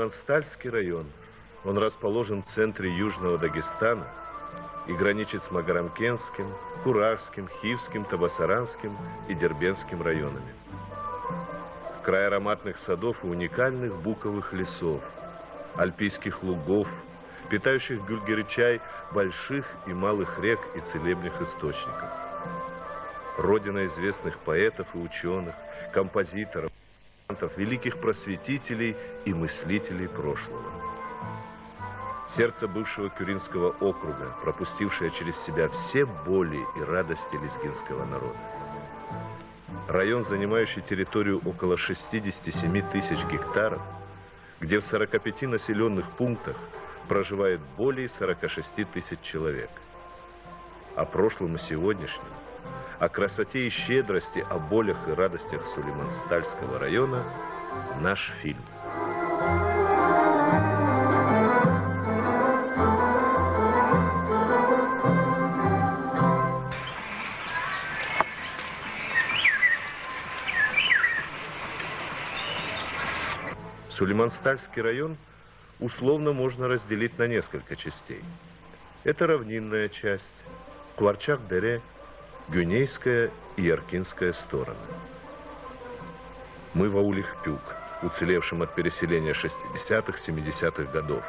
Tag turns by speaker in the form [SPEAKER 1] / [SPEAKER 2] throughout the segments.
[SPEAKER 1] Сулейман-Стальский район. Он расположен в центре Южного Дагестана и граничит с Магарамкентским, Курахским, Хивским, Табасаранским и Дербентским районами. Край ароматных садов и уникальных буковых лесов, альпийских лугов, питающих гюльгеры-чай больших и малых рек и целебных источников. Родина известных поэтов и ученых, композиторов, великих просветителей и мыслителей прошлого. Сердце бывшего Кюринского округа, пропустившее через себя все боли и радости лезгинского народа. Район, занимающий территорию около 67 тысяч гектаров, где в 45 населенных пунктах проживает более 46 тысяч человек. О прошлом и сегодняшнем, о красоте и щедрости, о болях и радостях Сулейман-Стальского района наш фильм. Сулейман-Стальский район условно можно разделить на несколько частей. Это равнинная часть, Кварчак-Дере, Гюнейская и Яркинская стороны. Мы в ауле Хпюк, уцелевшем от переселения 60-70-х годов.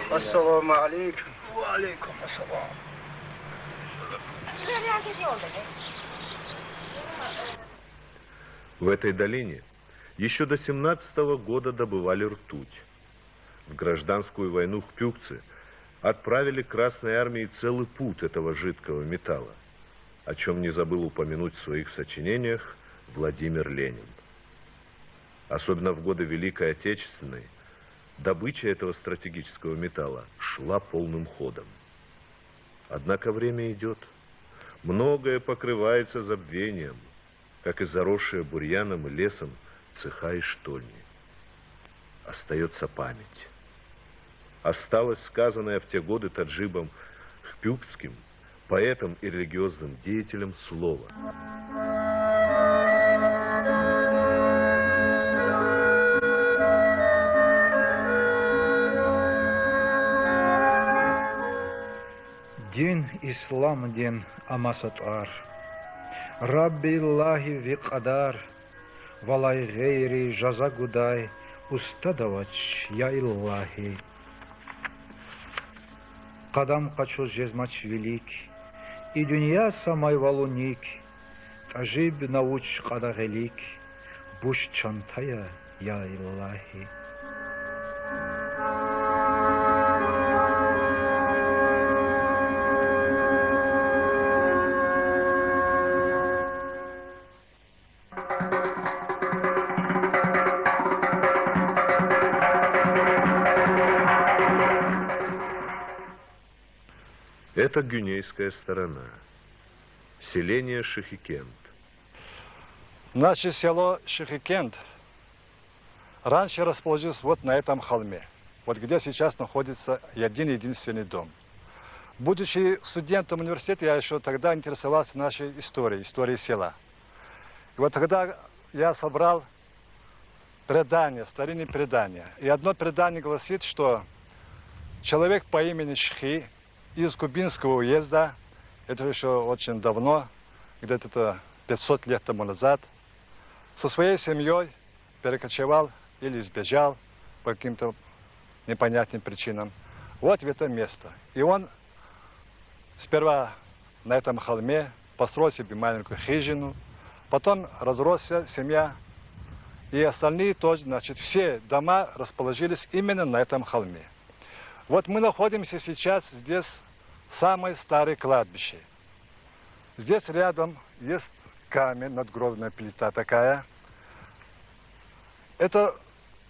[SPEAKER 2] Ассаламу алейкум. Ва алейкум ассалам.
[SPEAKER 1] В этой долине еще до 17-го года добывали ртуть. В гражданскую войну хпюкцы отправили Красной армии целый пуд этого жидкого металла, о чем не забыл упомянуть в своих сочинениях Владимир Ленин. Особенно в годы Великой Отечественной добыча этого стратегического металла шла полным ходом. Однако время идет. Многое покрывается забвением, как и заросшие бурьяном и лесом цеха и штольни. Остается память. Осталось сказанное в те годы таджибом хпюкским, поэтом и религиозным деятелем слово.
[SPEAKER 2] Дин ислам дин амасатар. Рабби Аллахи викадар. Валай гейри жазагудай. Устадавач я Аллахи. Кадам хочу жезмач велик. И дунья самай валуник. Тажиб науч кадагелик. Буш чантая я Аллахи.
[SPEAKER 1] Это Гюнейская сторона. Селение Шихикент.
[SPEAKER 3] Наше село Шихикент раньше расположилось вот на этом холме. Вот где сейчас находится один-единственный дом. Будучи студентом университета, я еще тогда интересовался нашей историей села. И вот тогда я собрал предания, старинные предания. И одно предание гласит, что человек по имени Шхи из Кубинского уезда, это еще очень давно, где-то 500 лет тому назад, со своей семьей перекочевал или сбежал по каким-то непонятным причинам вот в это место. И он сперва на этом холме построил себе маленькую хижину, потом разросся семья, и остальные тоже, значит, все дома расположились именно на этом холме. Вот мы находимся сейчас здесь, в самой старой кладбище. Здесь рядом есть камень, надгробная плита такая. Это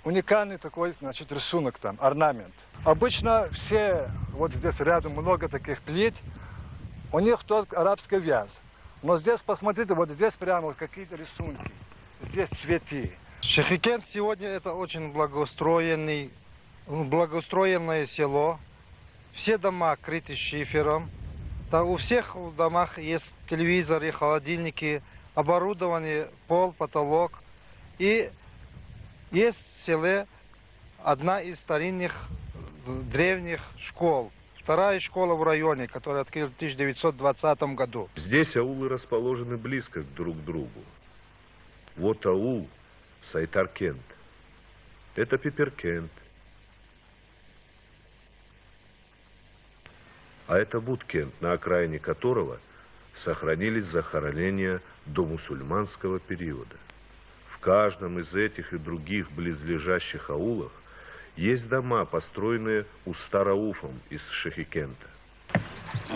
[SPEAKER 3] уникальный такой, значит, рисунок там, орнамент. Обычно все, вот здесь рядом много таких плит, у них только арабская вязь. Но здесь, посмотрите, вот здесь прямо вот какие-то рисунки, здесь цветы.
[SPEAKER 4] Шихикент сегодня это очень благоустроенное село. Все дома крыты шифером. У всех в домах есть телевизоры, холодильники, оборудование, пол, потолок. И есть в селе одна из старинных древних школ. Вторая школа в районе, которая открыта в 1920 году.
[SPEAKER 1] Здесь аулы расположены близко друг к другу. Вот аул Сайтаркент. Это Пиперкент. А это Буткент, на окраине которого сохранились захоронения до мусульманского периода. В каждом из этих и других близлежащих аулах есть дома, построенные Устарауфом из Шихикента.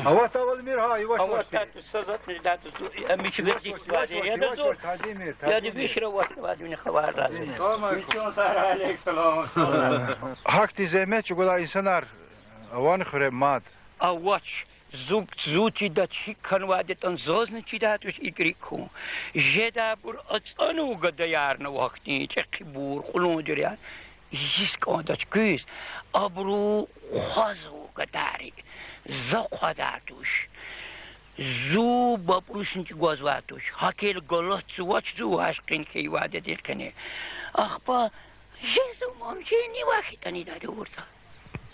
[SPEAKER 2] А вот Авалмирга, его
[SPEAKER 5] А вот так сазат не дать, а мы тебе диквади. Я дозор. Я дивишь вот вади не хавара.
[SPEAKER 2] Hakti zemet çugola insanlar van xremat.
[SPEAKER 5] А вот зути да чикан вади тан зозны чидат уж игрику. Жеда бур ацану гадаяр на вахти чеки бур хулун дурян. Жискон дач күз абру хазу гадари. Заходатуш. Зу бапрушники гозватуш. Хакел голос цуач зу ашкин ки вади дикане. Ах па жезу мамче не вахитани да дурта.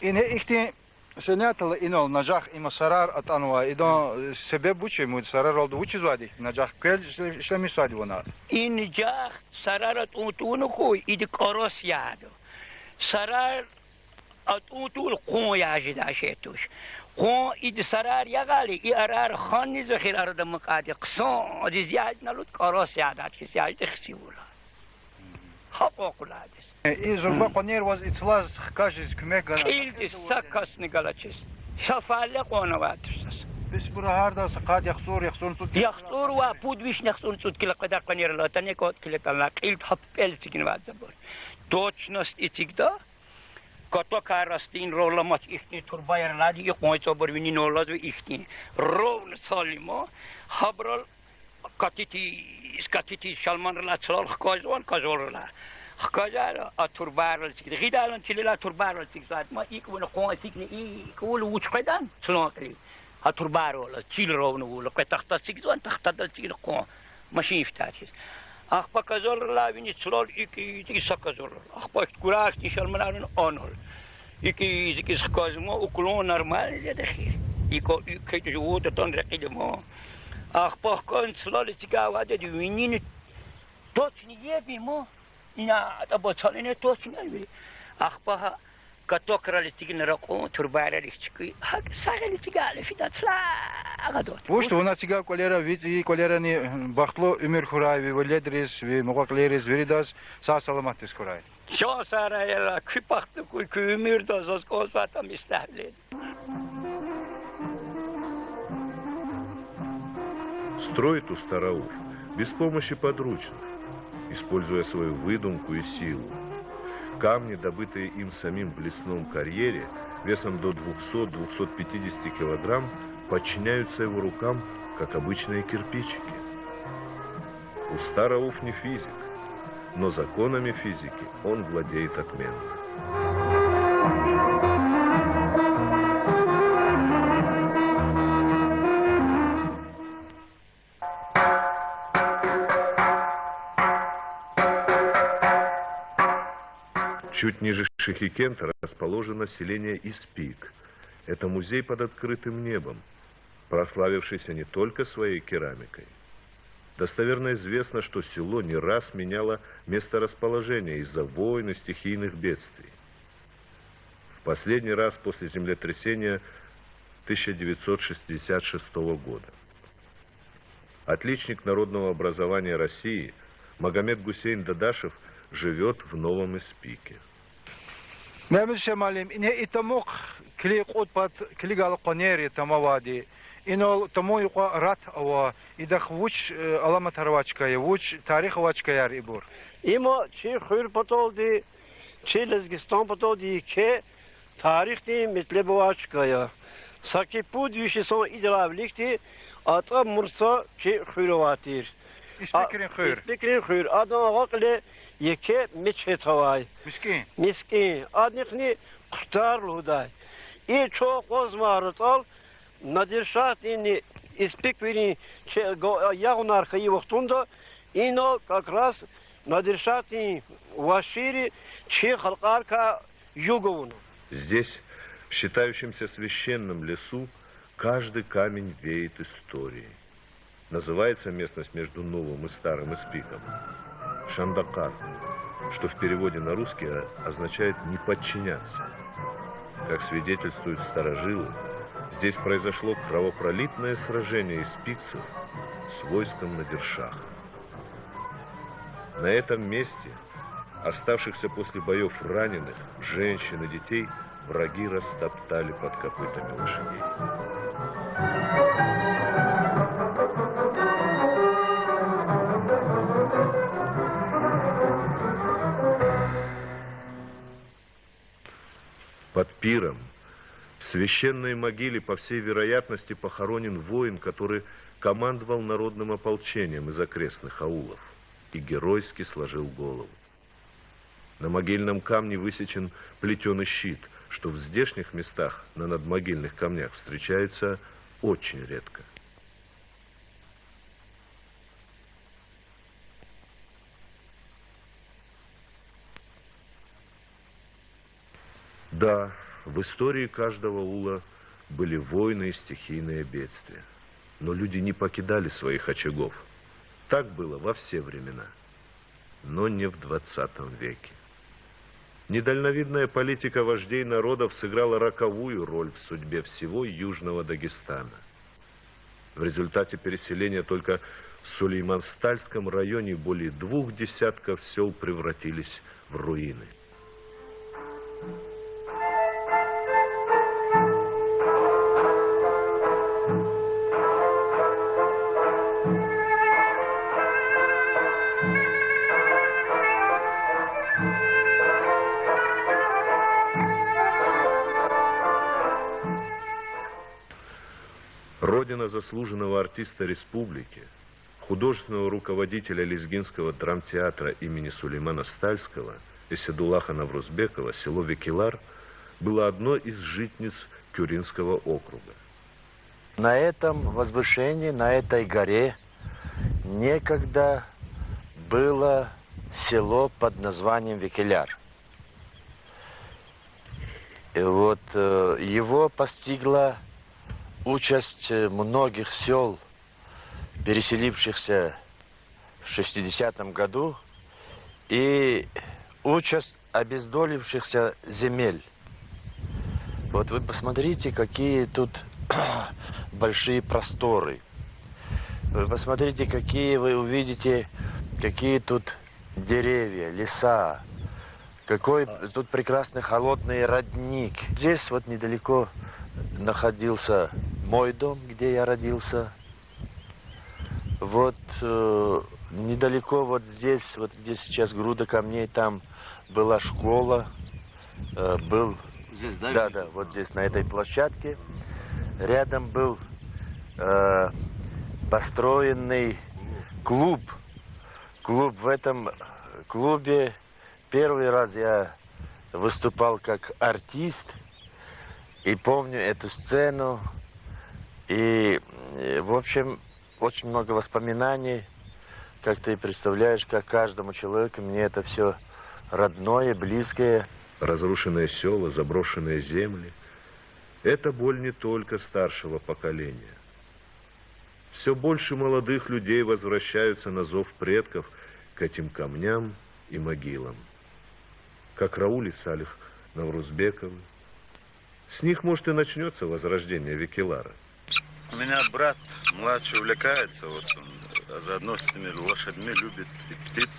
[SPEAKER 2] İne ihti senatla inol najah ima sarar atanwa idon sebep bu çemu sarar oldu uçuz vadi najah kel işte misali ona.
[SPEAKER 5] این جخ سرارت اونتون خوی ایدی کاراس یادو سرار ات اونتون قون یاجی داشته توش قون ایدی سرار یغالی ای ارار خانی زخیر ارد مقادی قصان دی زیاد نلود کاراس یادات که زیاد دخسی ولا حقوق لادس
[SPEAKER 2] İzurba koner was itlas kajiz kümek gana.
[SPEAKER 5] ایلدی سکاس نگالچیز شفاله قونه واترسس
[SPEAKER 2] Biz bura harda sakat yaxsur tut.
[SPEAKER 5] یخطور و بود ویش نخسون سود کلا قدر قنیر لاتنی کات کلا تلا قیل هپل سیگن واد بور توچنست ایتیگدا کاتو کارستین رولا ماچ ایختی توربایر لادی یک مویچو بر وینی نولاد و ایختی رون سالیما خبرال کاتیتی شالمان رلا چلال خکازوان کازورلا خکازال اتوربارل سیگد غیدالن چلیلا توربارل سیگد ما ایک ون قوان سیگن ایک ول وچ قدان سلوکری هتوربارل چیل رون ول که تخت سیگدوان تخت دل سیگد قوان ماشین افتادیس آخ با کازورلا وینی چلال ایکی سکازورلا آخ با کلاش شالمانارن آنول ایکی سکازما اکلون نرمال زده خیر ایکی جوود تون رقید ما آخ با کان چلال سیگاواده دیوینین توچنی یه بی ما اینا تا چالینه توچنی بی آخ با کاتو کرالستیگن رقم توربارل چکی هک ساگلی سیگال فیدات سلاغدات
[SPEAKER 2] Bu işte ona siga kolera vizi kolera ni baxtlo ömür kuray ve ledris ve muqaqleris veridas sağ salamatis kuray.
[SPEAKER 5] شو سارا يلا كي بخت كي مير دوز كوز فاتا مستهلين
[SPEAKER 1] Строит Устарауф без помощи подручных, используя свою выдумку и силу. Камни, добытые им самим в лесном карьере, весом до 200-250 килограмм, подчиняются его рукам, как обычные кирпичики. Устарауф не физик, но законами физики он владеет отменно. Чуть ниже Шихикента расположено селение Испик. Это музей под открытым небом, прославившийся не только своей керамикой. Достоверно известно, что село не раз меняло месторасположение из-за войн и стихийных бедствий. В последний раз после землетрясения 1966 года. Отличник народного образования России Магомед Гусейн Дадашев живет в Новом Испике.
[SPEAKER 2] Мемел Шамалим, ине итамук клик отпад клигал конери тамавади. Ино тому юка рат ава идах вуч аламат харвачкая, вуч тарих вачкаяр ибур.
[SPEAKER 6] Има чи хур потолди, чи Лезгистан потолди, ке тарих ди метлебовачкая. Саки пуд вишисон идравликти, ата мурса чи хуроватир.
[SPEAKER 2] İspikrin xür.
[SPEAKER 6] İspikrin xür. Adan ağakle yeke meçhetavay.
[SPEAKER 2] Miskin.
[SPEAKER 6] Miskin. Adnikni kurtar luday. İyi çok ozmarıt al. Nadirşat ini İspikrini yağın arkayı vaktunda ino как раз Nadirşat ini вашири чи халкарка юговну.
[SPEAKER 1] Здесь, в считающемся священном лесу, каждый камень веет историей. Называется местность между Новым и Старым Испиком Шандакар, что в переводе на русский означает «не подчиняться». Как свидетельствуют старожилы, здесь произошло кровопролитное сражение испикцев с войском Надиршаха. На этом месте оставшихся после боев раненых, женщин и детей враги растоптали под копытами лошадей. Под пиром, в священной могиле, по всей вероятности, похоронен воин, который командовал народным ополчением из окрестных аулов и геройски сложил голову. На могильном камне высечен плетеный щит, что в здешних местах на надмогильных камнях встречается очень редко. Да, в истории каждого аула были войны и стихийные бедствия. Но люди не покидали своих очагов. Так было во все времена. Но не в 20 веке. Недальновидная политика вождей народов сыграла роковую роль в судьбе всего Южного Дагестана. В результате переселения только в Сулейман-Стальском районе более 2 десятков сел превратились в руины. Родина заслуженного артиста республики, художественного руководителя Лезгинского драмтеатра имени Сулеймана Стальского Эсседулаха Наврузбекова, село Векилар, было одной из житниц Кюринского округа.
[SPEAKER 7] На этом возвышении, на этой горе, некогда было село под названием Векиляр. И вот его постигла участь многих сел, переселившихся в 60-м году, и участь обездолившихся земель. Вот вы посмотрите, какие тут большие просторы. Вы посмотрите, какие вы увидите, какие тут деревья, леса. Какой тут прекрасный холодный родник. Здесь вот недалеко находился мой дом, где я родился. Вот недалеко вот здесь, вот где сейчас груда камней, там была школа. Был, здесь, да, вот здесь на этой площадке. Рядом был построенный клуб. В этом клубе первый раз я выступал как артист. И помню эту сцену. И, в общем, очень много воспоминаний. Как ты представляешь, как каждому человеку, мне это все родное, близкое.
[SPEAKER 1] Разрушенные села, заброшенные земли – это боль не только старшего поколения. Все больше молодых людей возвращаются на зов предков к этим камням и могилам. Как Рауль и Салих Наврузбековы. С них, может, и начнется возрождение Викелара.
[SPEAKER 8] У меня брат младший увлекается, вот он заодно с этими лошадьми любит и птиц.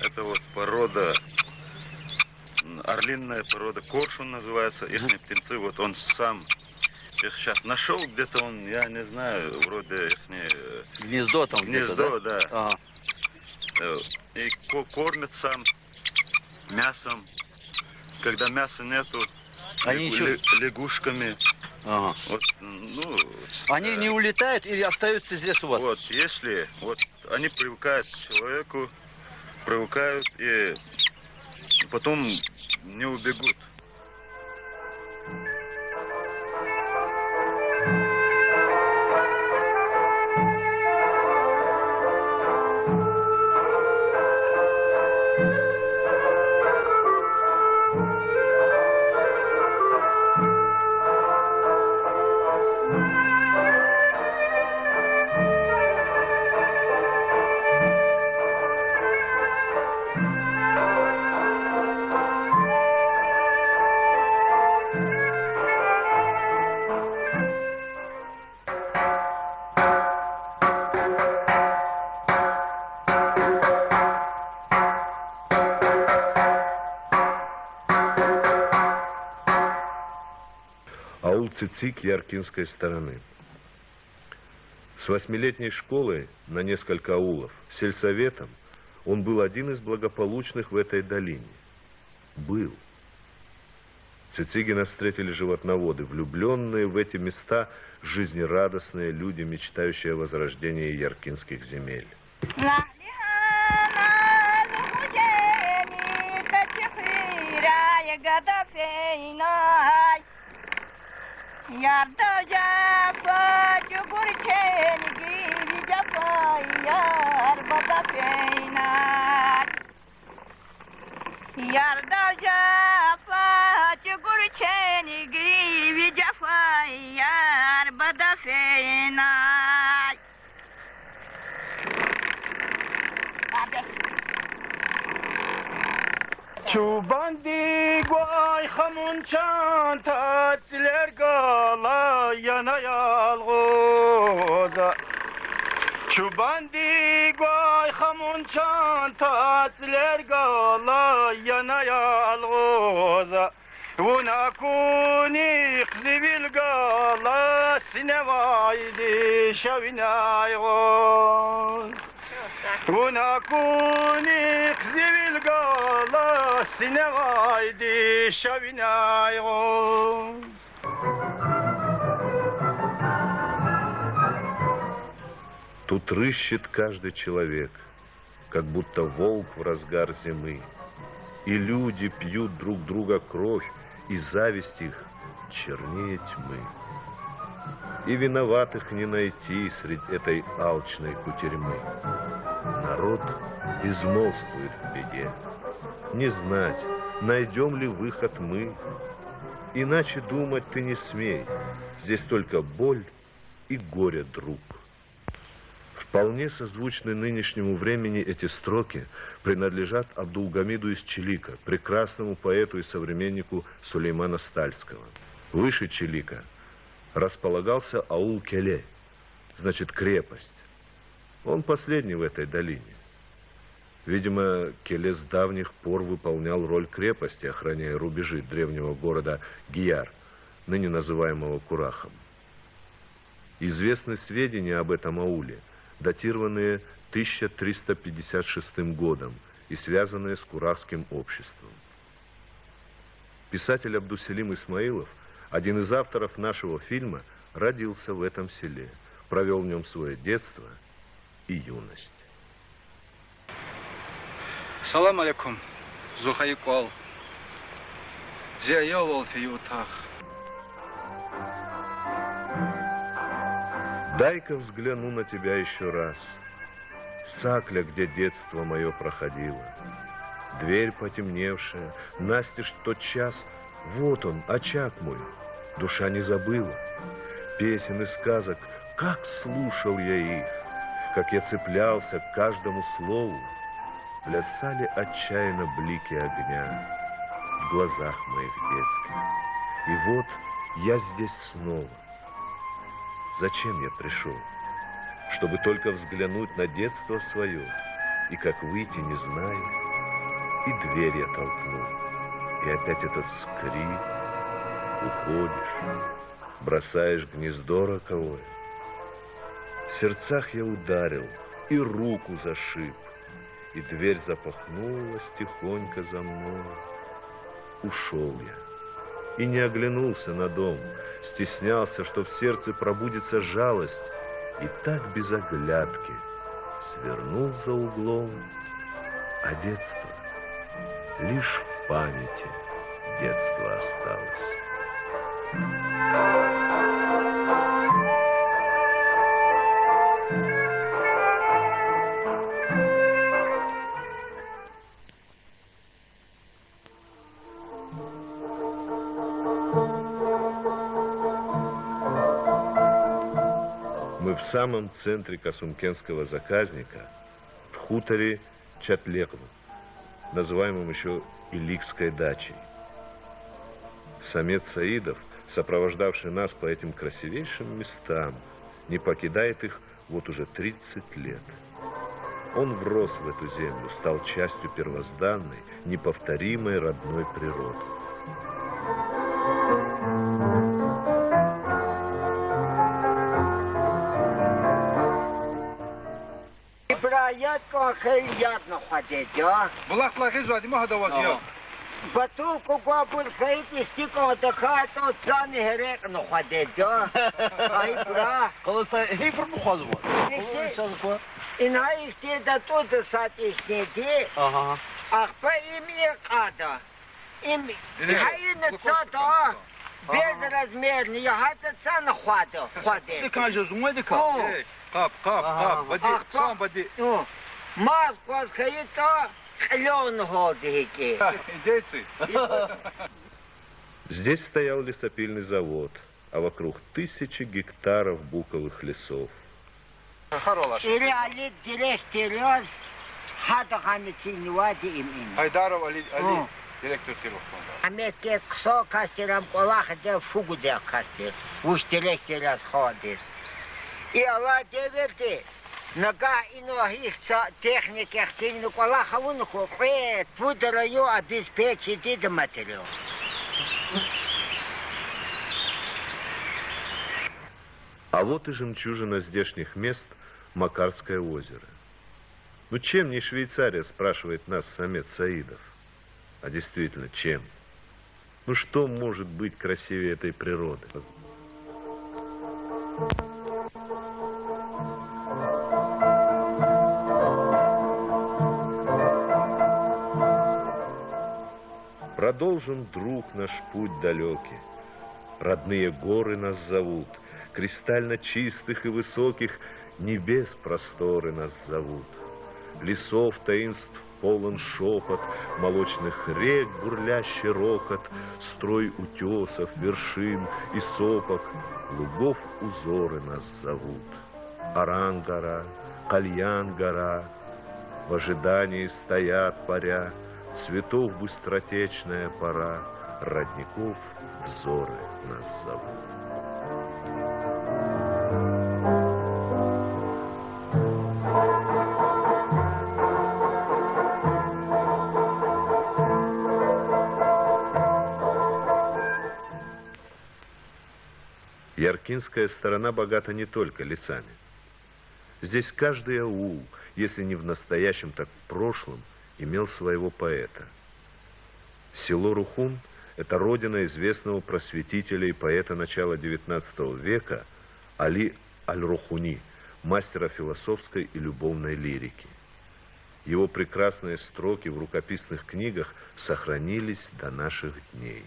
[SPEAKER 8] Это вот порода, орлиная порода, коршун называется, их птенцы, вот он сам их сейчас нашел где-то, он, я не знаю, вроде их
[SPEAKER 5] Гнездо там
[SPEAKER 8] гнездо, да.
[SPEAKER 5] Ага.
[SPEAKER 8] И кормят сам мясом, когда мяса нету,
[SPEAKER 5] Они
[SPEAKER 8] лягушками.
[SPEAKER 5] Ага.
[SPEAKER 8] Вот, ну,
[SPEAKER 5] Они не улетают или остаются здесь у вас?
[SPEAKER 8] Вот, если вот они привыкают к человеку, привыкают и потом не убегут.
[SPEAKER 1] Аул Цицик Яркинской стороны. С 8-летней школой на несколько аулов, сельсоветом, он был один из благополучных в этой долине. Был. Цицигина встретили животноводы, влюбленные в эти места, жизнерадостные люди, мечтающие о возрождении яркинских земель.
[SPEAKER 9] Yarda jafa jugur chengi jafa yar bada peinar. Yarda jafa jugur chengi jafa yar bada peinar.
[SPEAKER 6] Çubandi guay xamun çan tatiller gala yana yalgoza. Çubandi guay xamun çan tatiller gala yana yalgoza. Una kuni xzibil gala sinevaydi şavinaygoz. Una kuni xzibil gala sinevaydi şavinaygoz.
[SPEAKER 1] Тут рыщет каждый человек, как будто волк в разгар зимы. И люди пьют друг друга кровь, и зависть их чернее тьмы. И виноватых не найти среди этой алчной кутерьмы. Народ безмолвствует в беде. Не знать, найдем ли выход мы. Иначе думать ты не смей. Здесь только боль и горе, друг. Вполне созвучны нынешнему времени эти строки принадлежат Абдулгамиду из Чилика, прекрасному поэту и современнику Сулеймана Стальского. Выше Чилика располагался аул Келе, значит крепость. Он последний в этой долине. Видимо, Келе с давних пор выполнял роль крепости, охраняя рубежи древнего города Гияр, ныне называемого Курахом. Известны сведения об этом ауле, датированные 1356 годом и связанные с Курахским обществом. Писатель Абдуселим Исмаилов, один из авторов нашего фильма, родился в этом селе, провел в нем свое детство и юность.
[SPEAKER 2] Салам алейкум, Зухайкуал. Зияел фиютах.
[SPEAKER 1] Дай-ка взгляну на тебя еще раз. Сакля, где детство мое проходило. Дверь потемневшая, настежь тот час. Вот он, очаг мой, душа не забыла. Песен и сказок, как слушал я их, как я цеплялся к каждому слову. Плясали отчаянно блики огня в глазах моих детских. И вот я здесь снова. Зачем я пришел? Чтобы только взглянуть на детство свое, и как выйти не знаю, и дверь я толкнул, и опять этот скрип, уходишь, бросаешь гнездо роковое. В сердцах я ударил и руку зашиб, и дверь запахнулась тихонько за мной. Ушел я и не оглянулся на дом, стеснялся, что в сердце пробудится жалость, и так без оглядки свернул за углом, а детство лишь в памяти детство осталось. Мы в самом центре Касумкенского заказника, в хуторе Чатлекну, называемом еще Иликской дачей. Самец Саидов, сопровождавший нас по этим красивейшим местам, не покидает их вот уже 30 лет. Он врос в эту землю, стал частью первозданной, неповторимой родной природы.
[SPEAKER 10] Ятко хай ядно ходить, а?
[SPEAKER 2] Булах лахи звади махадават я.
[SPEAKER 10] Батулку бабур хай стиком така то цани грек но ходить, а? Ай бра.
[SPEAKER 6] Колоса хипр мухазва.
[SPEAKER 10] Инай ихте да то да сатишне ди.
[SPEAKER 6] Ага.
[SPEAKER 10] Ах па ими када. Ими. Хай на цата. Безразмерный, я хата цана ходить.
[SPEAKER 2] Ты кажешь, зумай дика. Кап, води, сам води.
[SPEAKER 10] Маз квасхаито, клён годики.
[SPEAKER 2] Идейцы.
[SPEAKER 1] Здесь стоял лесопильный завод, а вокруг 1000 гектаров буковых лесов.
[SPEAKER 10] Или директор, хата хамицин вади им.
[SPEAKER 2] Хайдаров Али, директор телефона.
[SPEAKER 10] Амете ксо кастерам колаха де фугу де кастер. Уж директор расходит. И Аллах деверти. Нага иногихца техники ахтинну колаха вунуху кве твудараю обеспечить и материал.
[SPEAKER 1] А вот и жемчужина здешних мест Макарское озеро. Ну чем не Швейцария, спрашивает нас самец Саидов. А действительно, чем? Ну что может быть красивее этой природы? Продолжим, друг, наш путь далекий. Родные горы нас зовут, кристально чистых и высоких небес просторы нас зовут. Лесов таинств полон шепот, молочных рек бурлящий рокот, строй утесов, вершин и сопок, лугов узоры нас зовут. Аран-гора, Кальян-гора, в ожидании стоят паря, цветов быстротечная пора, родников взоры нас зовут. Яркинская сторона богата не только лесами. Здесь каждый аул, если не в настоящем, так в прошлом, имел своего поэта. Село Рухун – это родина известного просветителя и поэта начала XIX века Али Аль-Рухуни, мастера философской и любовной лирики. Его прекрасные строки в рукописных книгах сохранились до наших дней.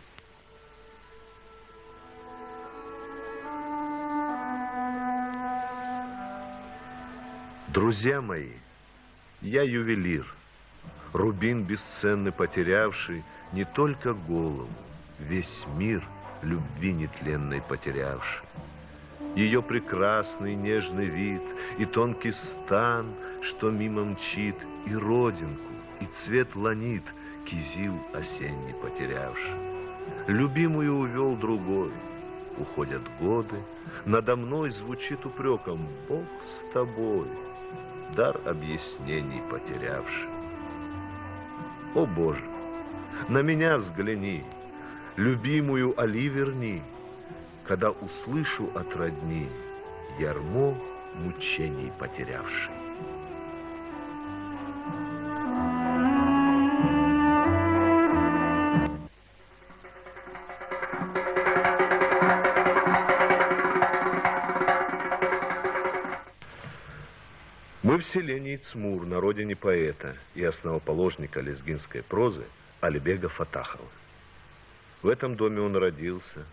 [SPEAKER 1] Друзья мои, я ювелир. Рубин бесценный потерявший не только голову, весь мир любви нетленной потерявший. Ее прекрасный нежный вид и тонкий стан, что мимо мчит, и родинку, и цвет ланит, кизил осенний потерявший. Любимую увел другой, уходят годы, надо мной звучит упреком: Бог с тобой, дар объяснений потерявший. О Боже, на меня взгляни, любимую Али верни, когда услышу от родни ярмо мучений потерявший. Мы в селении Цмур, на родине поэта и основоположника лезгинской прозы Алибега Фатахова. В этом доме он родился.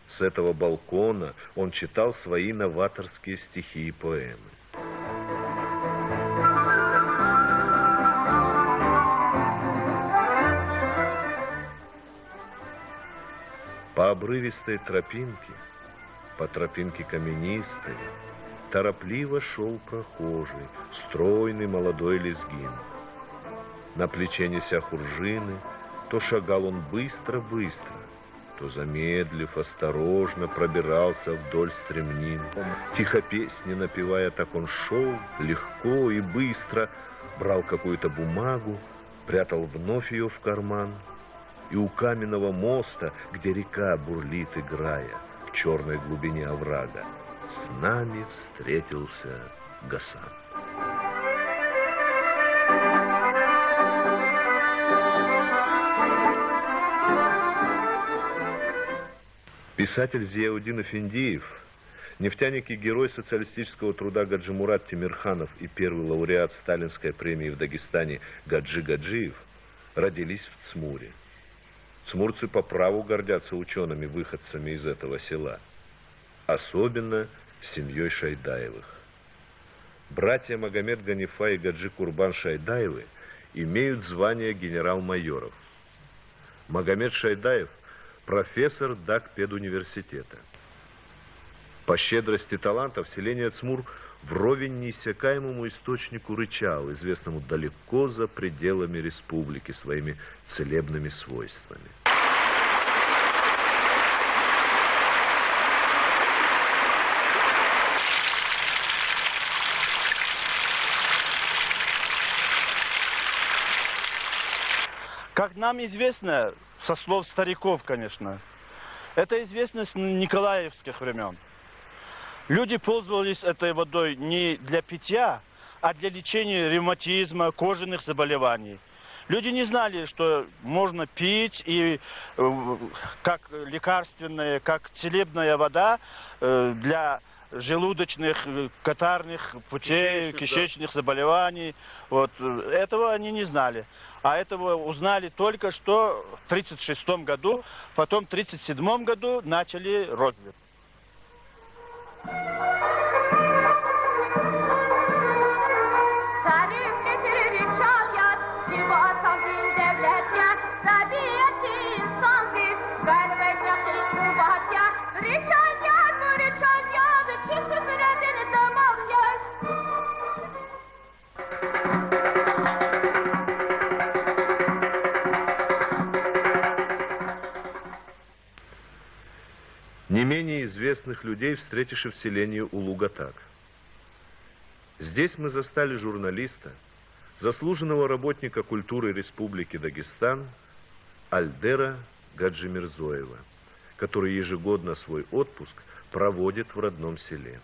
[SPEAKER 1] С этого балкона он читал свои новаторские стихи и поэмы. По обрывистой тропинке, по тропинке каменистой, торопливо шел прохожий, стройный молодой лезгин. На плече неся хуржины, то шагал он быстро-быстро, то, замедлив, осторожно пробирался вдоль стремнин. Тихо песни напевая, так он шел, легко и быстро, брал какую-то бумагу, прятал вновь ее в карман. И у каменного моста, где река бурлит, играя, в черной глубине оврага, с нами встретился Гасан. Писатель Зияудин Эфендиев, нефтяник и герой социалистического труда Гаджи Мурат Тимирханов и первый лауреат сталинской премии в Дагестане Гаджи Гаджиев родились в Цмуре. Цмурцы по праву гордятся учеными-выходцами из этого села, особенно семьей Шайдаевых. Братья Магомед Ганифа и Гаджи Курбан Шайдаевы имеют звание генерал-майоров. Магомед Шайдаев – профессор Дагпедуниверситета. По щедрости талантов селение Цмур вровень неиссякаемому источнику рычал, известному далеко за пределами республики своими целебными свойствами.
[SPEAKER 11] Как нам известно, со слов стариков, конечно, это известно с николаевских времен. Люди пользовались этой водой не для питья, а для лечения ревматизма, кожаных заболеваний. Люди не знали, что можно пить и как лекарственная, как целебная вода для желудочных, катарных путей, кишечных заболеваний. Вот. Этого они не знали. А этого узнали только что в 1936 году, потом в 1937 году начали розыск.
[SPEAKER 1] Не менее известных людей встретишь и в селении Улугатак. Здесь мы застали журналиста, заслуженного работника культуры Республики Дагестан Альдера Гаджимирзоева, который ежегодно свой отпуск проводит в родном селе.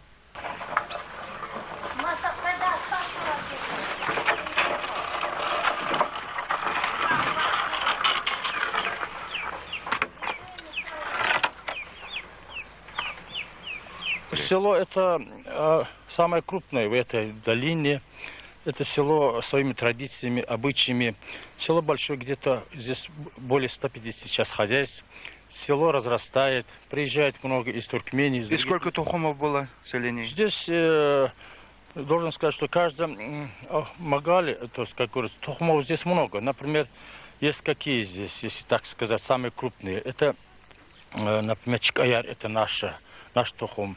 [SPEAKER 12] Село это самое крупное в этой долине. Это село своими традициями, обычаями. Село большое, где-то здесь более 150 сейчас хозяйств. Село разрастает, приезжает много из Туркмении.
[SPEAKER 2] И сколько тухумов было в селении?
[SPEAKER 12] Здесь должен сказать, что каждом Магале, то есть, как говорится, тухмов здесь много. Например, есть какие здесь, если так сказать, самые крупные. Это, например, Чикаяр, это наш тухум.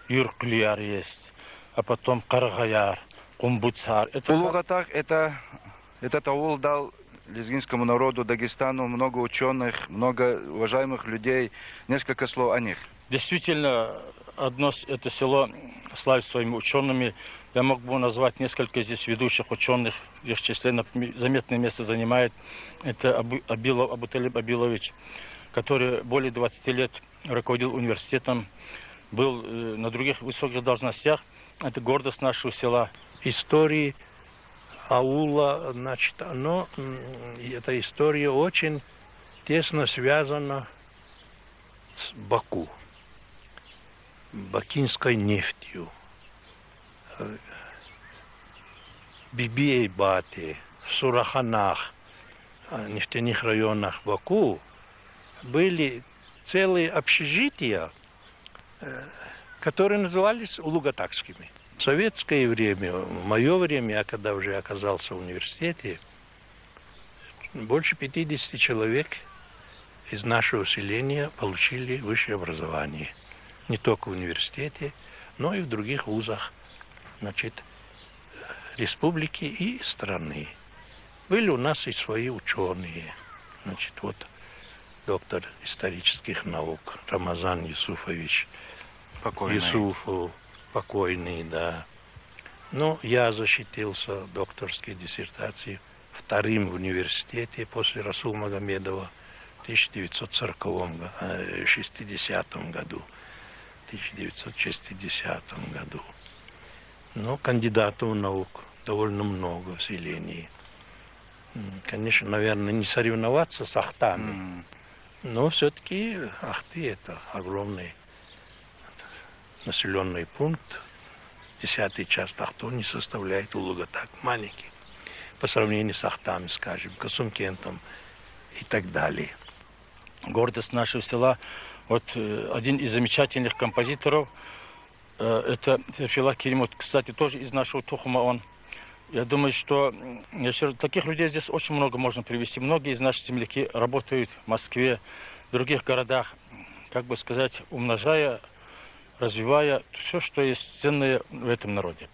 [SPEAKER 12] Юрклияр есть, а потом Каргаяр, Кумбуцар.
[SPEAKER 2] Улугатах этот аул дал лезгинскому народу, Дагестану много ученых, много уважаемых людей. Несколько слов о них.
[SPEAKER 12] Действительно, это село славится своими учеными. Я мог бы назвать несколько здесь ведущих ученых. В их числе заметное место занимает это Абуталиб Абилович, который более 20 лет руководил университетом, был на других высоких должностях. Это гордость нашего села.
[SPEAKER 13] Истории аула, значит, эта история очень тесно связана с Баку, бакинской нефтью. Бибиэйбате, в Сураханах, нефтяных районах Баку были целые общежития, которые назывались улугатакскими. В советское время, в мое время, я когда уже оказался в университете, больше 50 человек из нашего селения получили высшее образование. Не только в университете, но и в других вузах, значит, республики и страны. Были у нас и свои ученые. Значит, вот доктор исторических наук Рамазан Юсуфович. Юсуфов, покойный, да. Но я защитился докторской диссертацией вторым в университете после Расул Магомедова в 1960 году. Но кандидатов наук довольно много в селении. Конечно, наверное, не соревноваться с Ахтами, но все-таки Ахты — это огромный населенный пункт. 10-й час Ахту не составляет Улугатак маленький по сравнению с Ахтами, скажем, Касумкентом и так далее. Гордость нашего села. Вот один из замечательных композиторов, это Фила Керимут, кстати, тоже из нашего Тухума он. Я думаю, что таких людей здесь очень много можно привести. Многие из наших земляки работают в Москве, в других городах, как бы сказать, умножая, развивая все, что есть ценное в этом народе.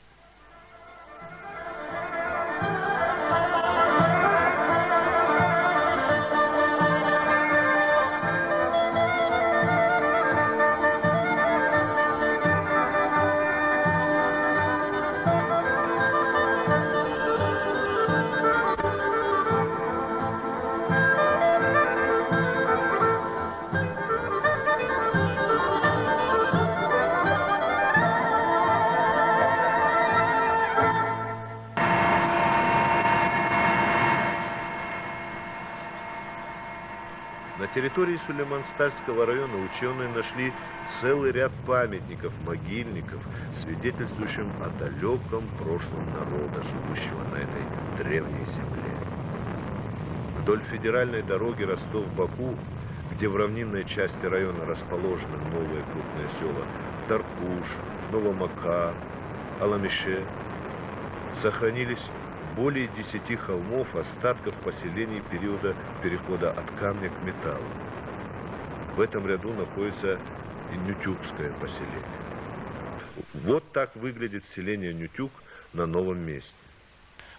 [SPEAKER 1] На территории Сулейман-Стальского района ученые нашли целый ряд памятников, могильников, свидетельствующим о далеком прошлом народа, живущего на этой древней земле. Вдоль федеральной дороги Ростов-Баку, где в равнинной части района расположены новые крупные села Таркуш, Новомака, Аламише, сохранились более 10 холмов, остатков поселений периода перехода от камня к металлу. В этом ряду находится и Нютюкское поселение. Вот так выглядит селение Нютюк на новом месте.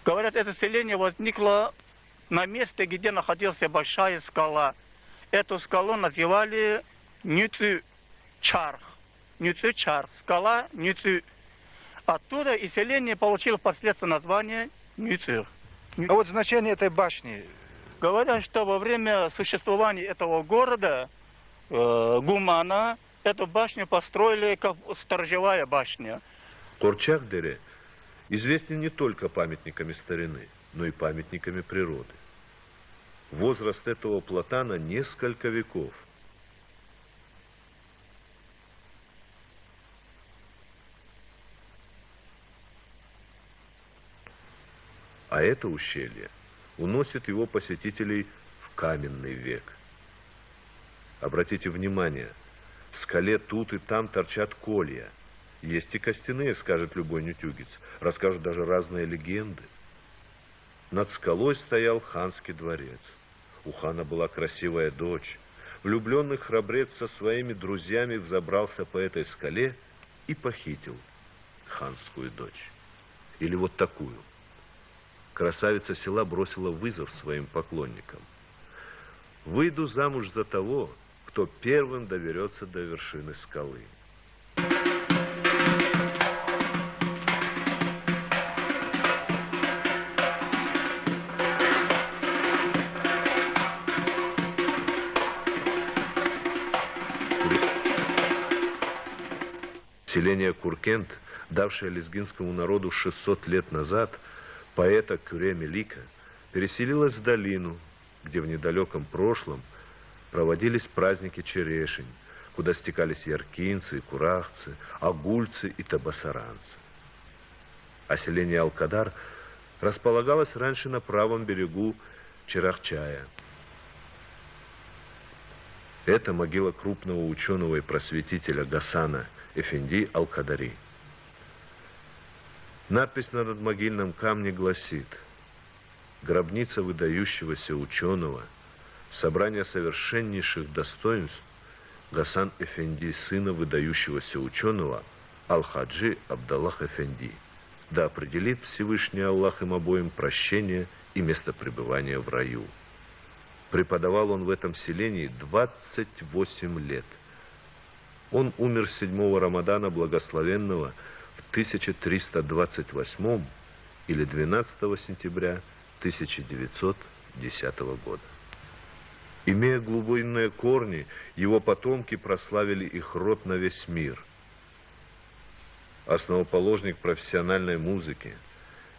[SPEAKER 5] Говорят, это селение возникло на месте, где находилась большая скала. Эту скалу называли Нюцю-Чарх. Нюцю-Чарх. Скала Нюцю. Оттуда и селение получило впоследствии название Нюцю.
[SPEAKER 2] А вот значение этой башни?
[SPEAKER 5] Говорят, что во время существования этого города, Гумана, эту башню построили как сторожевая башня.
[SPEAKER 1] Корчак-Дере известен не только памятниками старины, но и памятниками природы. Возраст этого платана несколько веков. А это ущелье уносит его посетителей в каменный век. Обратите внимание, в скале тут и там торчат колья. Есть и костяные, скажет любой нютюгец. Расскажут даже разные легенды. Над скалой стоял ханский дворец. У хана была красивая дочь. Влюбленный храбрец со своими друзьями взобрался по этой скале и похитил ханскую дочь. Или вот такую. Красавица села бросила вызов своим поклонникам. «Выйду замуж за того, кто первым доберется до вершины скалы». Селение Куркент, давшее лезгинскому народу 600 лет назад поэта Кюре Мелика, переселилось в долину, где в недалеком прошлом проводились праздники черешень, куда стекались яркинцы и курахцы, агульцы и табасаранцы. А селение Алкадар располагалось раньше на правом берегу Черахчая. Это могила крупного ученого и просветителя Гасана Эфенди Алкадари. Надпись на надмогильном камне гласит: «Гробница выдающегося ученого, собрание совершеннейших достоинств Гасан Эфенди, сына выдающегося ученого Аль-Хаджи Абдаллах Эфенди. Да определит Всевышний Аллах им обоим прощение и место пребывания в раю». Преподавал он в этом селении 28 лет. Он умер 7 Рамадана благословенного в 1328 или 12 сентября 1910 года. Имея глубинные корни, его потомки прославили их род на весь мир. Основоположник профессиональной музыки,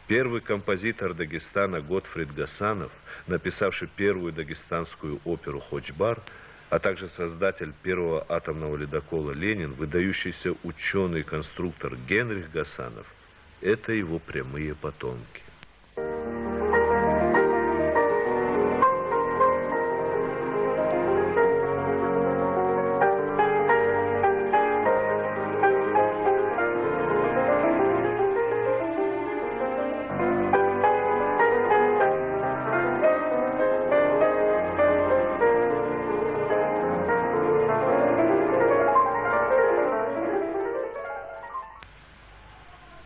[SPEAKER 1] первый композитор Дагестана Готфрид Гасанов, написавший первую дагестанскую оперу «Хочбар», а также создатель первого атомного ледокола «Ленин», выдающийся ученый и конструктор Генрих Гасанов, это его прямые потомки.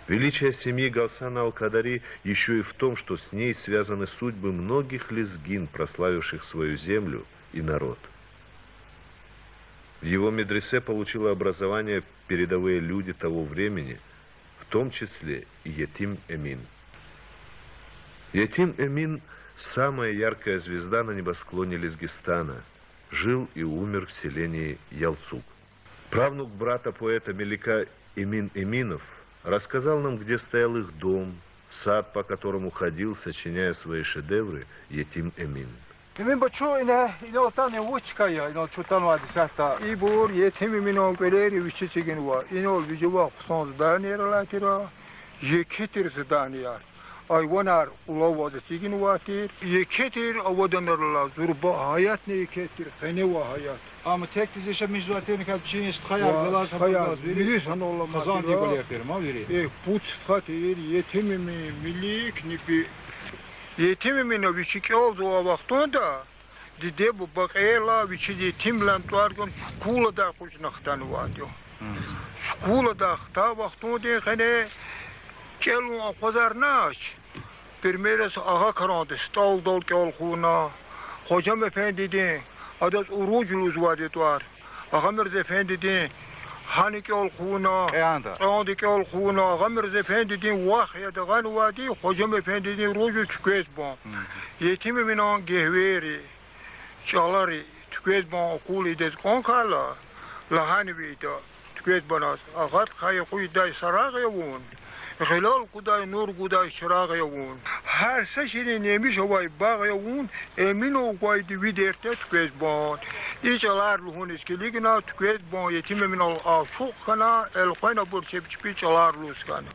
[SPEAKER 1] Величие семьи Галсана Алкадари еще и в том, что с ней связаны судьбы многих лезгин, прославивших свою землю и народ. В его медресе получило образование передовые люди того времени, в том числе и Етим Эмин. Етим Эмин – самая яркая звезда на небосклоне Лезгистана, жил и умер в селении Ялцук. Правнук брата поэта Мелика Эмин Эминов рассказал нам, где стоял их дом, сад, по которому ходил, сочиняя свои шедевры, Етим Эмин.
[SPEAKER 2] Эмин бачо ина тане вучкая, ина чутанва дисата. Ибур Етим Эмин пелери вичичигинва. Ина вижува кусан зданиралатира, екетир зданияр. Ayvanar ulavada sigin vatir. Yeketir avadanarla zurba hayat ne yeketir. Feneva hayat.
[SPEAKER 14] Ama tek dizi yaşamış zaten kapçın iskayar galar
[SPEAKER 2] hayat. Bilirsin oğlum.
[SPEAKER 14] Kazan diye böyle yapıyorum ha vereyim.
[SPEAKER 2] Put fatir yetimimi milik nipi. Yetimimi ne biçik oldu o vaktonda. Dide bu bakayla biçi yetimlen tuargon şkula da kuşnaktan vadio. Şkula da ta vaktonda kene Kelun pazarnaş. Pirmeres aha karandı. Stal dol kol khuna. Hocam efendi de adas urucluz vadet var. Ağa Mirza efendi de hani kol khuna. Andi kol khuna. Ağa Mirza efendi de vahya da gan vadi. Hocam efendi de rucu tükez bon. Yetimi minan gehveri. Çalari tükez bon okul ides konkala. Lahani bita tükez banas. Ağat khay kuyday sarag yavun. Hilal kuday nur kuday çırağı yavun. Her seçeneği neymiş ovay bağ yavun. Emin o koydu viderte tükezban. İçalar luhun iskiligina tükezban. Yetim emin al aşuk kana. El koyna bur çepçipi çalar luskana.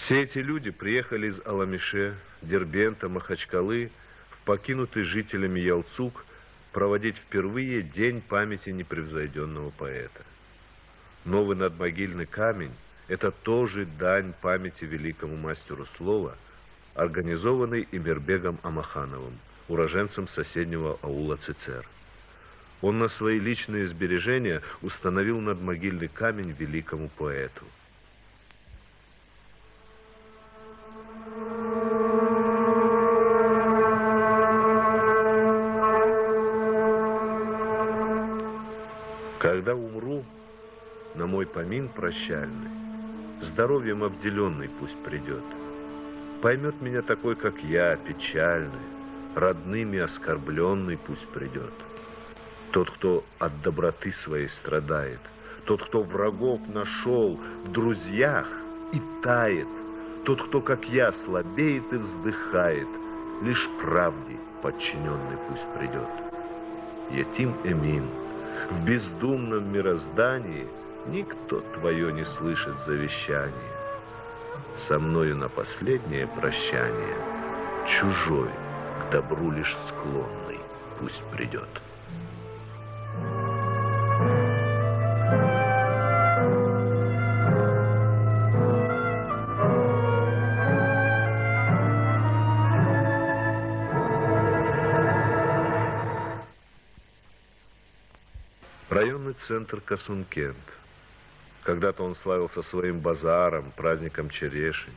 [SPEAKER 1] Все эти люди приехали из Аламише, Дербента, Махачкалы в покинутый жителями Ялцуг проводить впервые День памяти непревзойденного поэта. Новый надмогильный камень – это тоже дань памяти великому мастеру слова, организованный Эмирбегом Амахановым, уроженцем соседнего аула Цицер. Он на свои личные сбережения установил надмогильный камень великому поэту. Когда умру, на мой помин прощальный, здоровьем обделенный пусть придет. Поймет меня такой, как я, печальный, родными оскорбленный пусть придет. Тот, кто от доброты своей страдает, тот, кто врагов нашел в друзьях и тает, тот, кто, как я, слабеет и вздыхает, лишь правде подчиненный пусть придет. Ятим Эмин, в бездумном мироздании никто твое не слышит завещание. Со мною на последнее прощание чужой, к добру лишь склонный, пусть придет. Районный центр Касумкент. Когда-то он славился своим базаром, праздником черешень.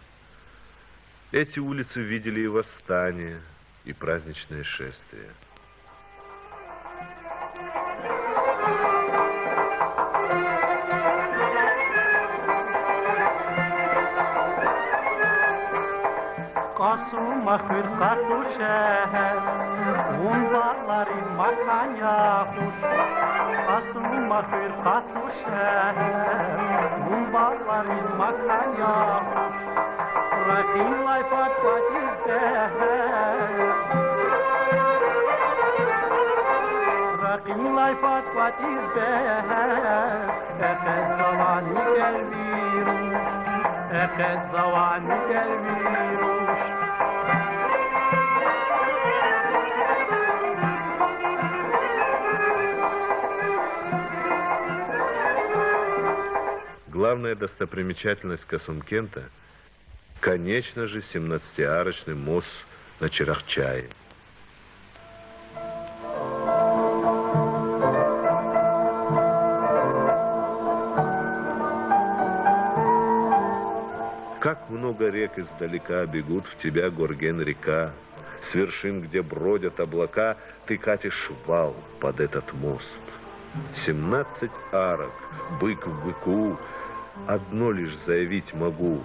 [SPEAKER 1] Эти улицы видели и восстания, и праздничные шествия.
[SPEAKER 15] Kasum mahir kasu şehir, unbarların makanya kuş. Kasum mahir kasu şehir, unbarların makanya kuş. Rakim lay pat pat izdeher, Rakim lay pat pat izdeher. Eked zavani gelmiruş, eked zavani gelmiruş.
[SPEAKER 1] Главная достопримечательность Касумкента, конечно же, 17-арочный мост на Чирахчае. Как много рек издалека бегут в тебя, Горген, река. С вершин, где бродят облака, ты катишь вал под этот мост. 17 арок, бык в быку, одно лишь заявить могу.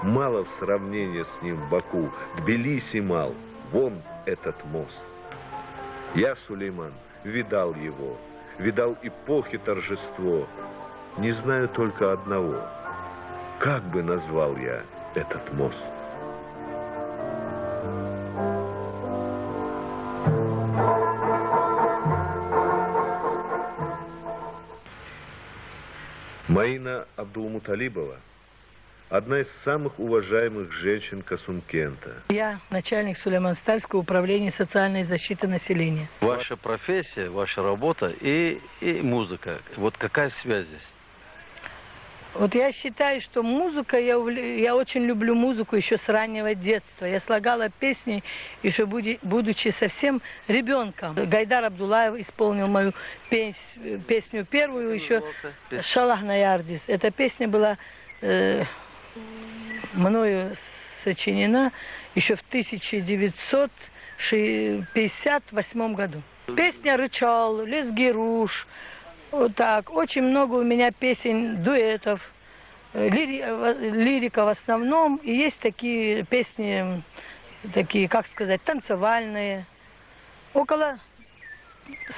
[SPEAKER 1] Мало в сравнении с ним в Баку, Тбилиси мал, вон этот мост. Я, Сулейман, видал его, видал эпохи торжество. Не знаю только одного. Как бы назвал я этот мост? Маина Абдулмуталибова – одна из самых уважаемых женщин Касумкента.
[SPEAKER 16] Я начальник Сулейманстальского управления социальной защиты населения.
[SPEAKER 17] Ваша профессия, ваша работа и музыка. Вот какая связь здесь?
[SPEAKER 16] Вот я считаю, что музыка, я очень люблю музыку еще с раннего детства. Я слагала песни, еще будучи совсем ребенком. Гайдар Абдуллаев исполнил мою песню первую, еще «Шалах на Ярдис». Эта песня была мною сочинена еще в 1958 году. Песня «Рычал», «Лесгируш». Вот так. Очень много у меня песен, дуэтов, лирика в основном. И есть такие песни, такие, как сказать, танцевальные. Около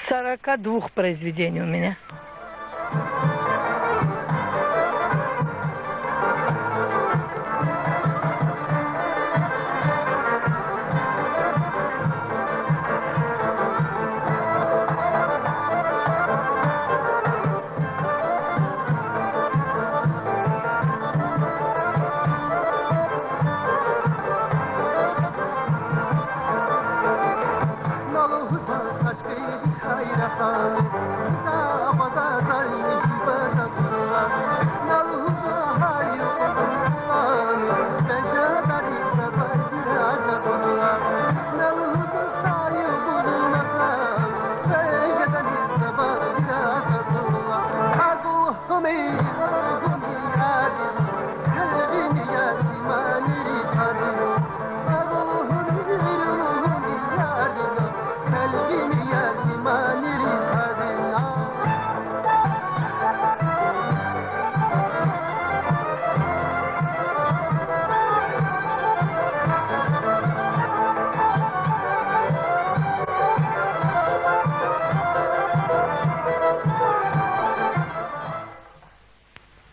[SPEAKER 16] 42 произведений у меня.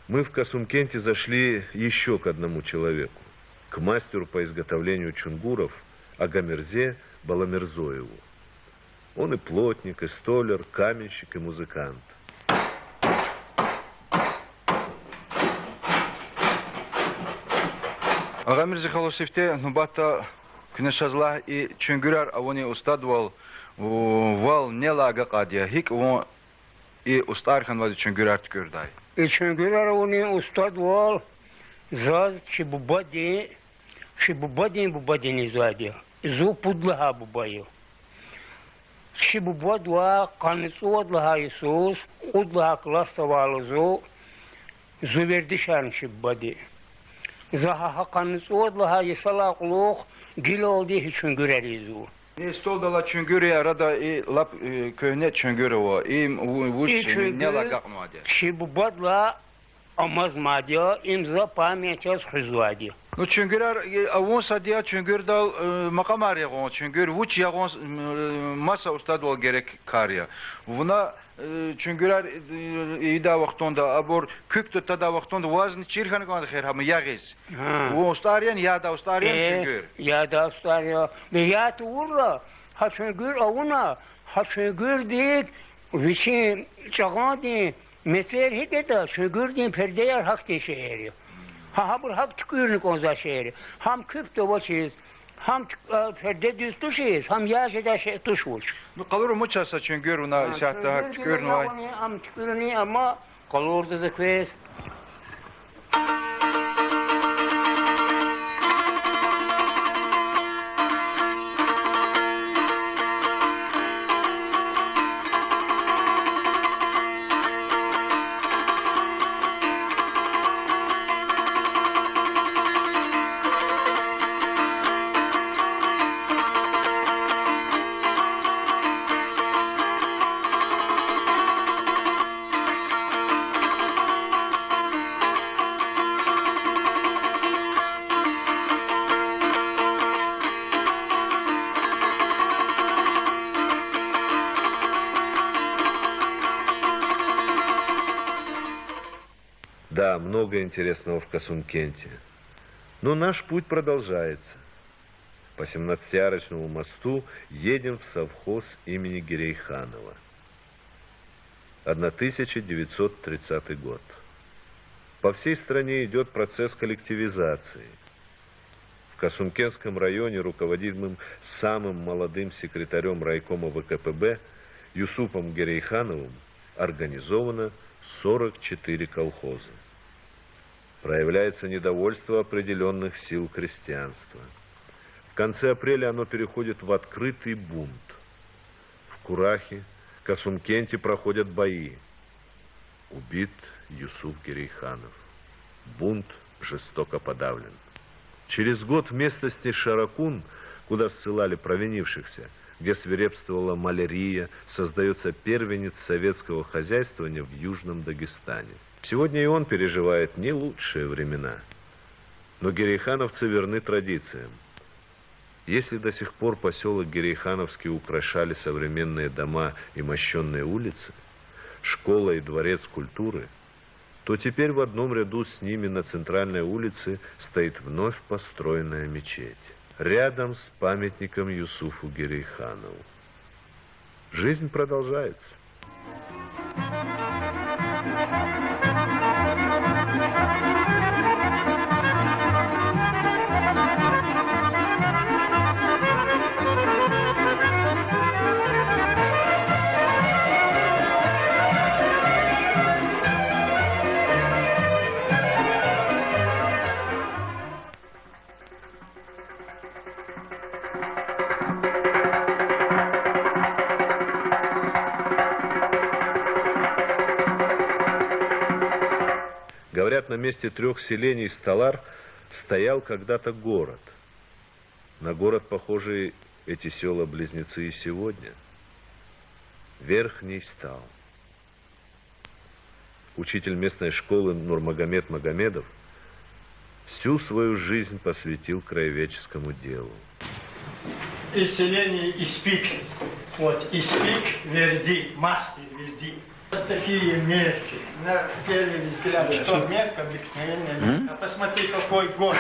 [SPEAKER 1] Мы в Касумкенте зашли еще к одному человеку, к мастеру по изготовлению чунгуров Агамерзе Баламерзоеву. Он и плотник, и столяр, каменщик, и музыкант.
[SPEAKER 2] Агамерзе Халосифте, нубата кнешазла и чунгурар, а он и устадвал вал нелага кадия, хик он и устархан вази чунгурар ткурдай.
[SPEAKER 18] И чунгурар он и устадвал заз чебубади не задя, зу пудлага бубаю. Чебубадва канцуадлага Иисус, удлага кластавал зу вердишан чебубади. Заха канцуадлага Исалаклох гилолди чунгураризу.
[SPEAKER 2] И столдала чунгури арада и лап кöyне чунгурова и вуш нелагакмаде.
[SPEAKER 18] Чебубадла амазмадя имза памятяс хузвади.
[SPEAKER 2] Ну чунгурар авон садия чунгурдал макамар ягон чунгур вуч ягон маса устадвал gerek кария. Вуна чунгурар ида вақтонда абор күктө тада вақтонда вазн чирхан ганд хер хам ягис. Во устарян яда устарян чунгур.
[SPEAKER 18] Яда устаря. Я турла ха чунгур авуна ха чунгур дик вичи чагади метер хитета чунгур дин пердеяр hakti şehri. Ha bu hak tükürünü konza şehri. Ham küktö vaçiz. Ham perde düz tuşiz. Ham yaşada şey tuşuş.
[SPEAKER 2] Ну kalır mı çasa çünkü ona şahta hak tükürünü var.
[SPEAKER 18] Ham tükürünü ama kalırdı da kves.
[SPEAKER 1] Да, много интересного в Касумкенте. Но наш путь продолжается. По 17-арочному мосту едем в совхоз имени Гирейханова. 1930 год. По всей стране идет процесс коллективизации. В Касумкентском районе, руководимым самым молодым секретарем райкома ВКПБ Юсупом Гирейхановым, организовано 44 колхоза. Проявляется недовольство определенных сил крестьянства. В конце апреля оно переходит в открытый бунт. В Курахе, Касумкенте проходят бои. Убит Юсуп Гирейханов. Бунт жестоко подавлен. Через год в местности Шаракун, куда ссылали провинившихся, где свирепствовала малярия, создается первенец советского хозяйствования в Южном Дагестане. Сегодня и он переживает не лучшие времена. Но гирейхановцы верны традициям. Если до сих пор поселок Гирейхановский украшали современные дома и мощенные улицы, школа и дворец культуры, то теперь в одном ряду с ними на центральной улице стоит вновь построенная мечеть, рядом с памятником Юсуфу Гирейханову. Жизнь продолжается. Говорят, на месте 3 селений Сталар стоял когда-то город. На город похожи эти села-близнецы и сегодня. Верхний Стал. Учитель местной школы Нурмагомед Магомедов всю свою жизнь посвятил краеведческому делу.
[SPEAKER 19] Из селения Испик. Вот, Испик, Верди, Маски, Верди. Вот такие мерки. На первый взгляд, что мерка обыкновенная. А посмотри, какой год.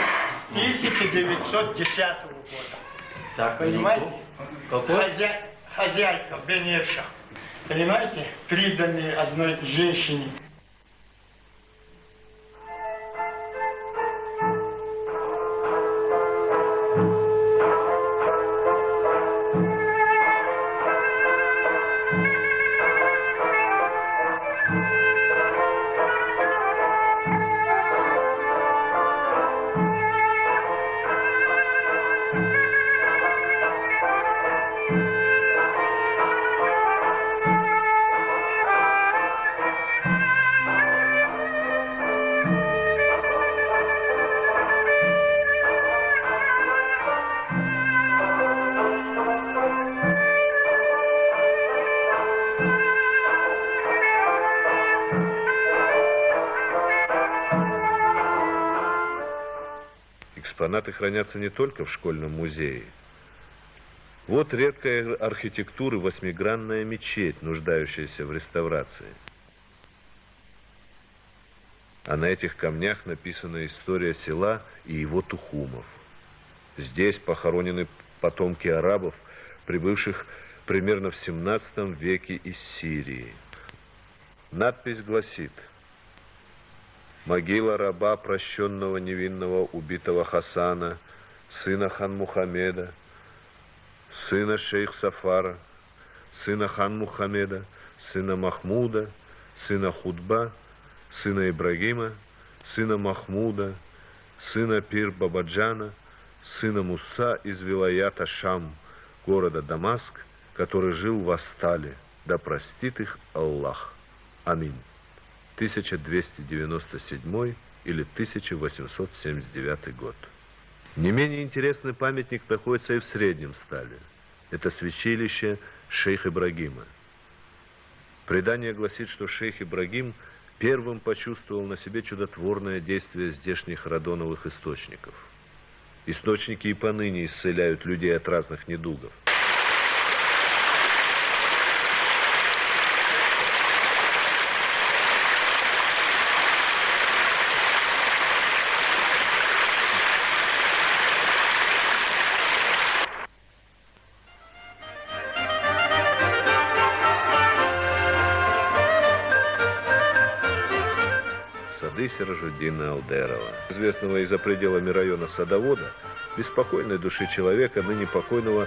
[SPEAKER 19] 1910 года.
[SPEAKER 17] Так,
[SPEAKER 19] понимаете?
[SPEAKER 17] Какой?
[SPEAKER 19] Хозяйка Бенеша. Понимаете? Приданные одной женщине.
[SPEAKER 1] Экспонаты хранятся не только в школьном музее. Вот редкая архитектура, 8-гранная мечеть, нуждающаяся в реставрации. А на этих камнях написана история села и его тухумов. Здесь похоронены потомки арабов, прибывших примерно в 17 веке из Сирии. Надпись гласит: «Могила раба, прощенного невинного убитого Хасана, сына хан Мухаммеда, сына шейх Сафара, сына хан Мухаммеда, сына Махмуда, сына Худба, сына Ибрагима, сына Махмуда, сына Пир Бабаджана, сына Муса из вилаята Шам, города Дамаск, который жил в Астале, да простит их Аллах. Аминь». 1297 или 1879 год. Не менее интересный памятник находится и в Среднем Стале. Это святилище шейх Ибрагима. Предание гласит, что шейх Ибрагим первым почувствовал на себе чудотворное действие здешних радоновых источников. Источники и поныне исцеляют людей от разных недугов. Сиражуддина Алдерова, известного и за пределами района садовода, беспокойной души человека, ныне покойного,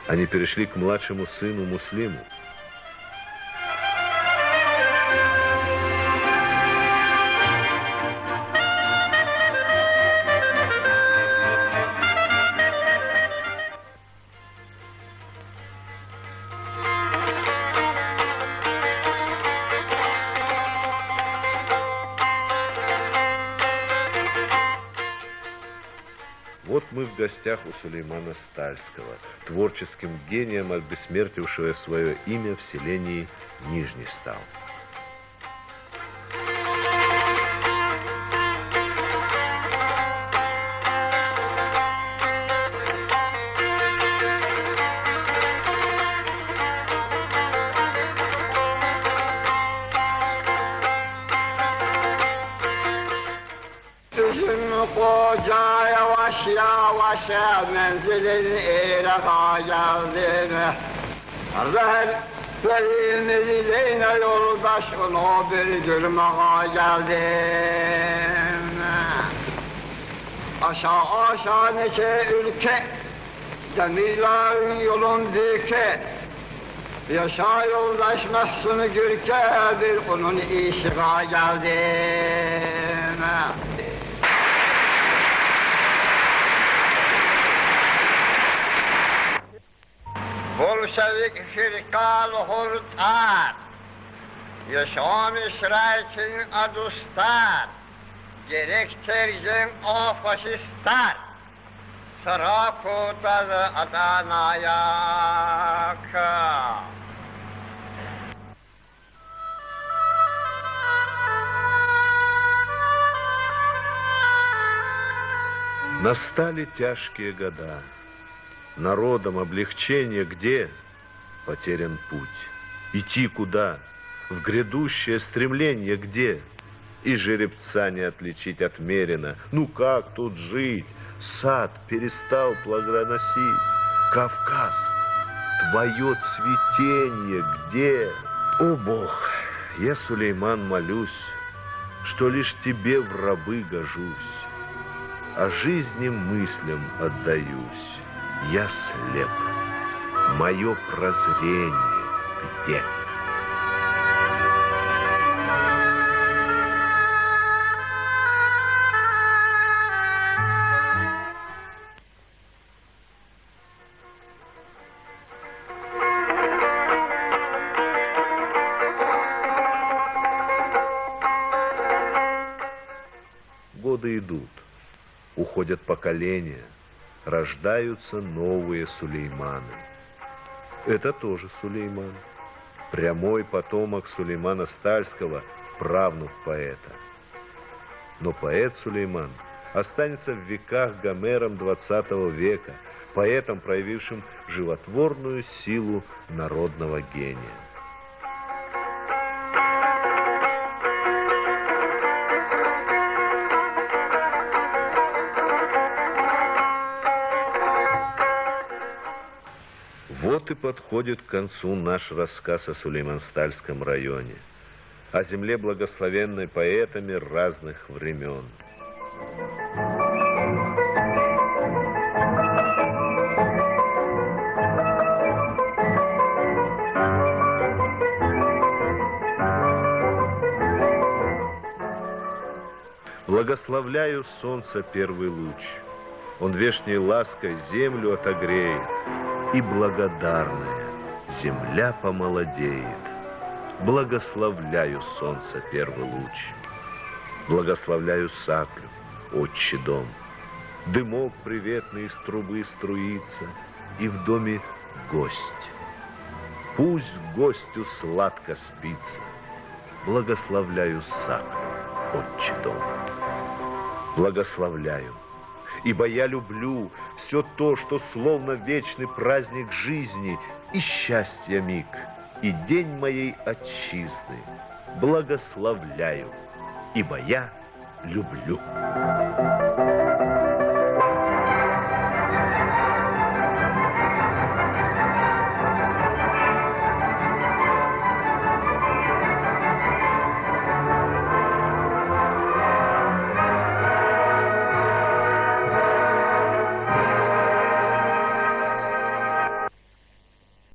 [SPEAKER 1] они перешли к младшему сыну Муслиму. Вот мы в гостях у Сулеймана Стальского, творческим гением, обессмертившего свое имя в селении Нижний Стал.
[SPEAKER 20] Koca yavaş yavaş menzilin İrak'a geldim. Rehberin dileyne yoldaş onu bir gülmeye geldim. Aşağı aşağı nece ülke, demirlerin yolun dike. Yaşa yoldaş Mehsun Gürke'dir onun işine geldim. Bolşevik firkal hurtar, yaşam işrekin adustar, gerektirecek o faşistler. Sıra kurtarı Adana'ya.
[SPEAKER 1] Настали тяжкие года. Народом облегчение где? Потерян путь. Идти куда? В грядущее стремление где? И жеребца не отличить отмеренно. Ну как тут жить? Сад перестал плодоносить. Кавказ, твое цветение где? О Бог, я, Сулейман, молюсь, что лишь тебе в рабы гожусь, а жизни мыслям отдаюсь. Я слеп, мое прозрение где? Годы идут, уходят поколения, рождаются новые Сулейманы. Это тоже Сулейман, прямой потомок Сулеймана Стальского, правнук поэта. Но поэт Сулейман останется в веках Гомером XX века, поэтом, проявившим животворную силу народного гения. Вот и подходит к концу наш рассказ о Сулейман-Стальском районе, о земле, благословенной поэтами разных времен. Благословляю солнце первый луч, он вешней лаской землю отогреет, и благодарная земля помолодеет. Благословляю солнце первый луч, благословляю Саклю, отчий дом. Дымок приветный из трубы струится, и в доме гость. Пусть гостю сладко спится. Благословляю Саклю, отчий дом. Благословляю, ибо я люблю все то, что словно вечный праздник жизни и счастья миг, и день моей отчизны. Благословляю, ибо я люблю.